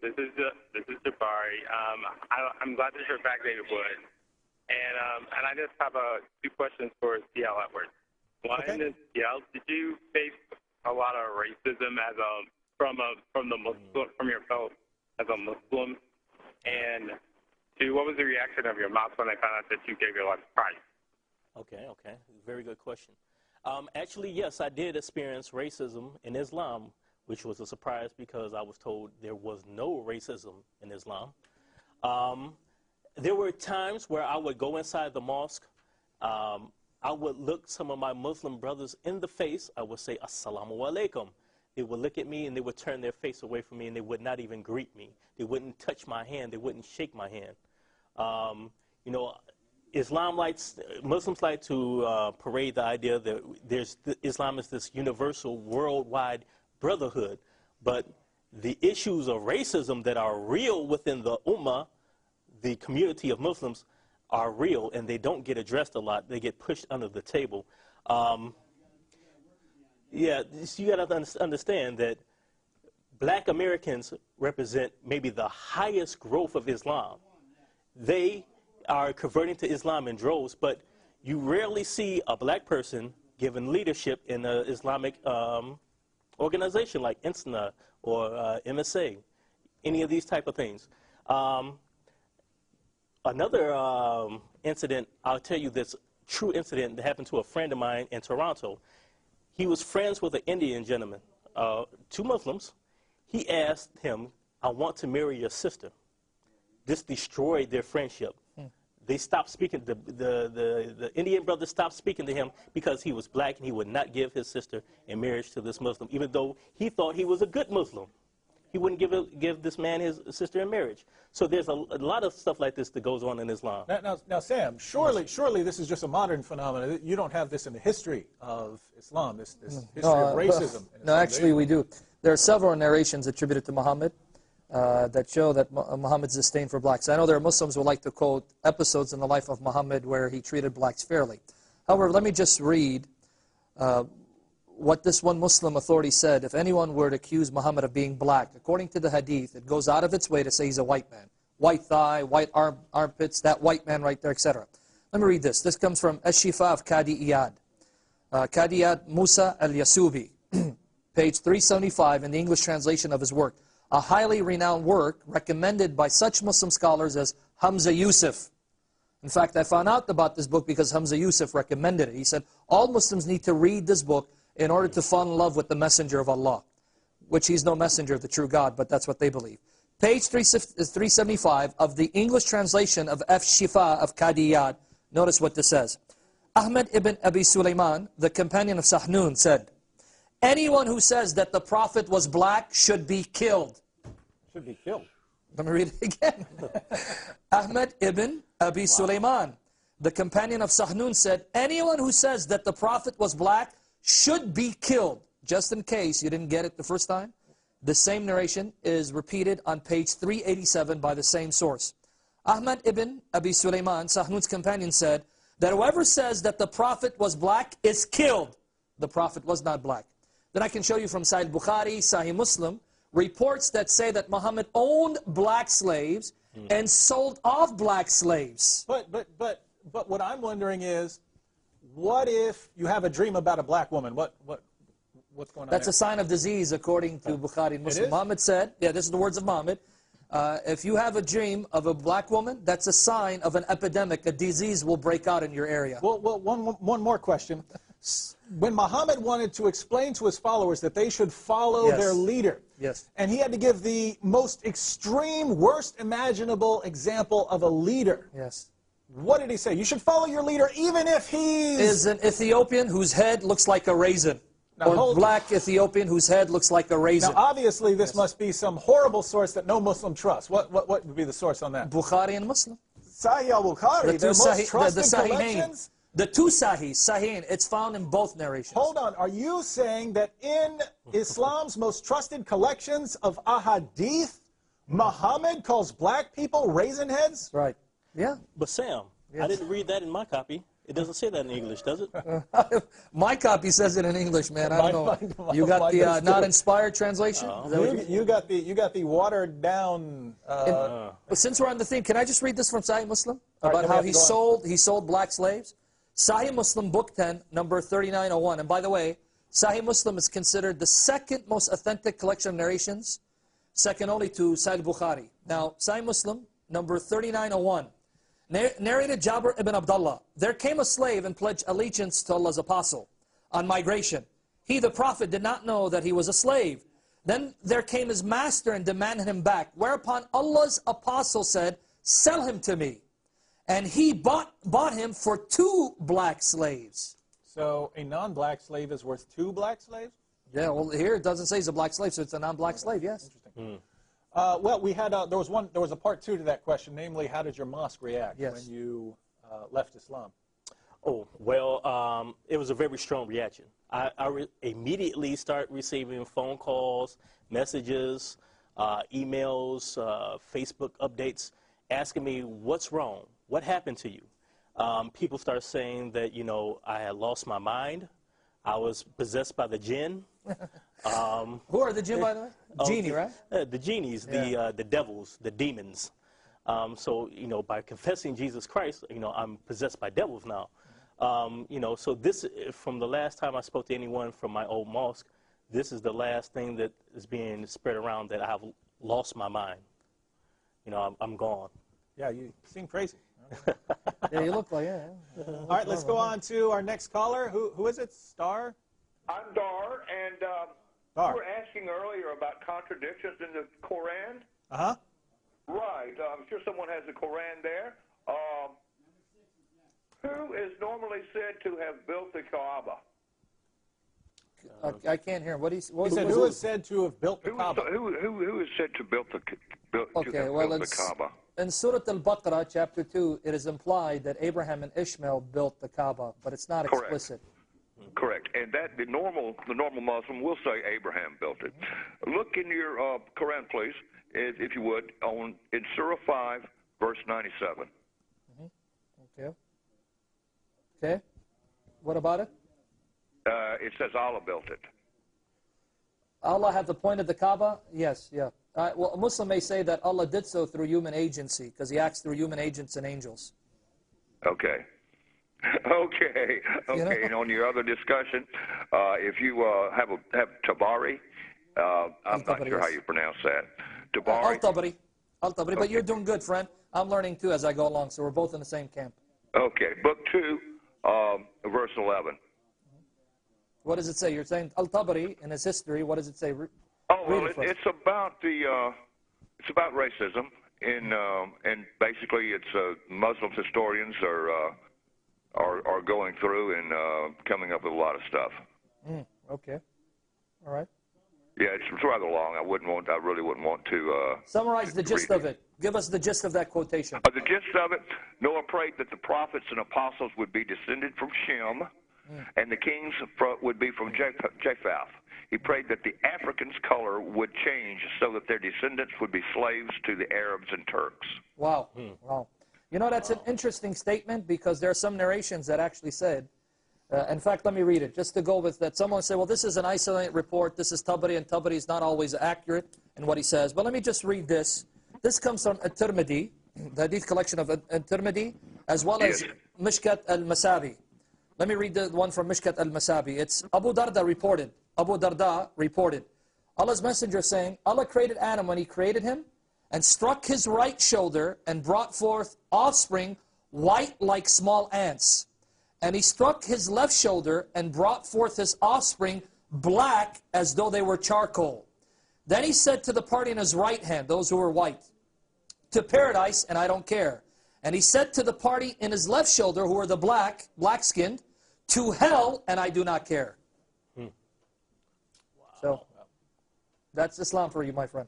This is Jabari. I'm glad that you're back, David Wood. And I just have two questions for CL Edwards. One is, CL, did you face a lot of racism as from your fellow as a Muslim? And two, what was the reaction of your mosque when they found out that you gave your life to Christ? Okay. Very good question. Actually, yes, I did experience racism in Islam, which was a surprise because I was told there was no racism in Islam. There were times where I would go inside the mosque. I would look some of my Muslim brothers in the face. I would say, Assalamu alaikum. They would look at me and they would turn their face away from me and they would not even greet me. They wouldn't touch my hand. They wouldn't shake my hand. Muslims like to parade the idea that Islam is this universal, worldwide brotherhood. But the issues of racism that are real within the Ummah, the community of Muslims, are real, and they don't get addressed a lot. They get pushed under the table. You got to understand that black Americans represent maybe the highest growth of Islam. They are converting to Islam in droves, but you rarely see a black person given leadership in an Islamic organization like INSNA or MSA, any of these type of things. Another incident, I'll tell you this true incident that happened to a friend of mine in Toronto. He was friends with an Indian gentleman, two Muslims. He asked him, I want to marry your sister. This destroyed their friendship. They stopped speaking, the Indian brother stopped speaking to him because he was black and he would not give his sister in marriage to this Muslim, even though he thought he was a good Muslim. He wouldn't give this man his sister in marriage. So there's a lot of stuff like this that goes on in Islam. Now Sam, surely this is just a modern phenomenon. You don't have this in the history of Islam, this history of racism. No, actually we do. There are several narrations attributed to Muhammad that show that Muhammad's disdain for blacks. I know there are Muslims who like to quote episodes in the life of Muhammad where he treated blacks fairly. However, let me just read what this one Muslim authority said. If anyone were to accuse Muhammad of being black, according to the hadith, it goes out of its way to say he's a white man. White thigh, white armpits, that white man right there, etc. Let me read this. This comes from Ash-Shifa of Qadi Iyad. Qadi Iyad Musa al-Yasubi, page 375 in the English translation of his work. A highly renowned work recommended by such Muslim scholars as Hamza Yusuf. In fact, I found out about this book because Hamza Yusuf recommended it. He said, all Muslims need to read this book in order to fall in love with the messenger of Allah, which he's no messenger of the true God, but that's what they believe. Page 375 of the English translation of Ash-Shifa of Qadi Iyad, notice what this says. Ahmed ibn Abi Sulaiman, the companion of Sahnun, said, anyone who says that the Prophet was black should be killed. Should be killed. Let me read it again. Ahmed ibn Abi Sulaiman, the companion of Sahnun, said, anyone who says that the Prophet was black should be killed. Just in case you didn't get it the first time, the same narration is repeated on page 387 by the same source. Ahmad ibn Abi Sulaiman, Sahnun's companion, said that whoever says that the Prophet was black is killed. The Prophet was not black. Then I can show you from Sahih Bukhari, Sahih Muslim, reports that say that Muhammad owned black slaves and sold off black slaves. But what I'm wondering is, what if you have a dream about a black woman? What's going on? That's there? a sign of disease, according to Bukhari and Muslim. Muhammad said, yeah, this is the words of Muhammad, if you have a dream of a black woman, that's a sign of an epidemic. A disease will break out in your area. Well, one more question. When Muhammad wanted to explain to his followers that they should follow their leader, and he had to give the most extreme, worst imaginable example of a leader, what did he say? You should follow your leader even if he's... Is an Ethiopian whose head looks like a raisin. Now, or black Ethiopian whose head looks like a raisin. Now, obviously, this must be some horrible source that no Muslim trusts. What would be the source on that? Bukhari and Muslim. Sahih al-Bukhari, the most trusted collections? The two Sahih, it's found in both narrations. Hold on, are you saying that in Islam's most trusted collections of ahadith, Muhammad calls black people raisin heads? Right. Yeah. But Sam, I didn't read that in my copy. It doesn't say that in English, does it? My copy says it in English, man. I don't know. You got the not inspired translation? You got the watered down. But since we're on the thing, can I just read this from Sahih Muslim about how he sold black slaves? Sahih Muslim, Book 10, number 3901. And by the way, Sahih Muslim is considered the second most authentic collection of narrations, second only to Sahih Bukhari. Now, Sahih Muslim, number 3901. Narrated Jabir ibn Abdullah, there came a slave and pledged allegiance to Allah's apostle on migration. He, the prophet, did not know that he was a slave. Then there came his master and demanded him back, whereupon Allah's apostle said, sell him to me. And he bought him for 2 black slaves. So a non-black slave is worth 2 black slaves? Yeah, well, here it doesn't say he's a black slave, so it's a non-black slave, yes. Interesting. Well, we had there was a part 2 to that question, namely, how did your mosque react when you left Islam? Oh, well, it was a very strong reaction. I immediately started receiving phone calls, messages, emails, Facebook updates, asking me, what's wrong? What happened to you? People started saying that, you know, I had lost my mind. I was possessed by the jinn. Who are the jinn, by the way? Genie, right? The genies, the devils, the demons. So, you know, by confessing Jesus Christ, you know, I'm possessed by devils now. You know, so this, from the last time I spoke to anyone from my old mosque, this is the last thing that is being spread around, that I have lost my mind. You know, I'm gone. Yeah, you seem crazy. Yeah, you look like, yeah. All right, let's go on to our next caller. Who is it? Star? I'm Dar, and Dar. you were asking earlier about contradictions in the Quran. Uh-huh. Right. I'm sure someone has the Quran there. Who is normally said to have built the Kaaba? I can't hear him. What he said, who is said to have built the Kaaba? Who is said to built the Kaaba? In Surah Al-Baqarah, chapter 2, it is implied that Abraham and Ishmael built the Kaaba, but it's not explicit. Correct. And that the normal Muslim will say Abraham built it. Look in your Quran, please, if you would, in Surah 5, verse 97. Okay. Okay. What about it? It says Allah built it. Allah hath appointed the Kaaba? Yes, yeah. Well, a Muslim may say that Allah did so through human agency, because he acts through human agents and angels. Okay. Okay. You know? And on your other discussion, if you have Tabari, I'm not sure how you pronounce that. Tabari. Al-Tabari. Al-Tabari. But you're doing good, friend. I'm learning too as I go along, so we're both in the same camp. Okay. Book 2, verse 11. What does it say? You're saying Al-Tabari in his history. What does it say? Oh, well, it's about it's about racism, and basically it's Muslim historians are going through and coming up with a lot of stuff. Okay, all right. Yeah, it's rather long. I really wouldn't want to. Summarize the gist of it. Give us the gist of that quotation. The gist of it: Noah prayed that the prophets and apostles would be descended from Shem, and the kings would be from Japheth. He prayed that the Africans' color would change so that their descendants would be slaves to the Arabs and Turks. Wow. Wow. You know, that's an interesting statement, because there are some narrations that actually said, in fact, let me read it, just to go with that. Someone said, well, this is an isolated report. This is Tabari, and Tabari is not always accurate in what he says. But let me just read this. This comes from At-Tirmidhi, the hadith collection of At-Tirmidhi, as well as Mishkat al-Masabi. Let me read the one from Mishkat al-Masabi. It's Abu Darda reported, Allah's messenger saying, Allah created Adam when he created him, and struck his right shoulder and brought forth offspring white like small ants. And he struck his left shoulder and brought forth his offspring black as though they were charcoal. Then he said to the party in his right hand, those who were white, to paradise, and I don't care. And he said to the party in his left shoulder, who were the black-skinned, to hell, and I do not care. So, that's Islam for you, my friend.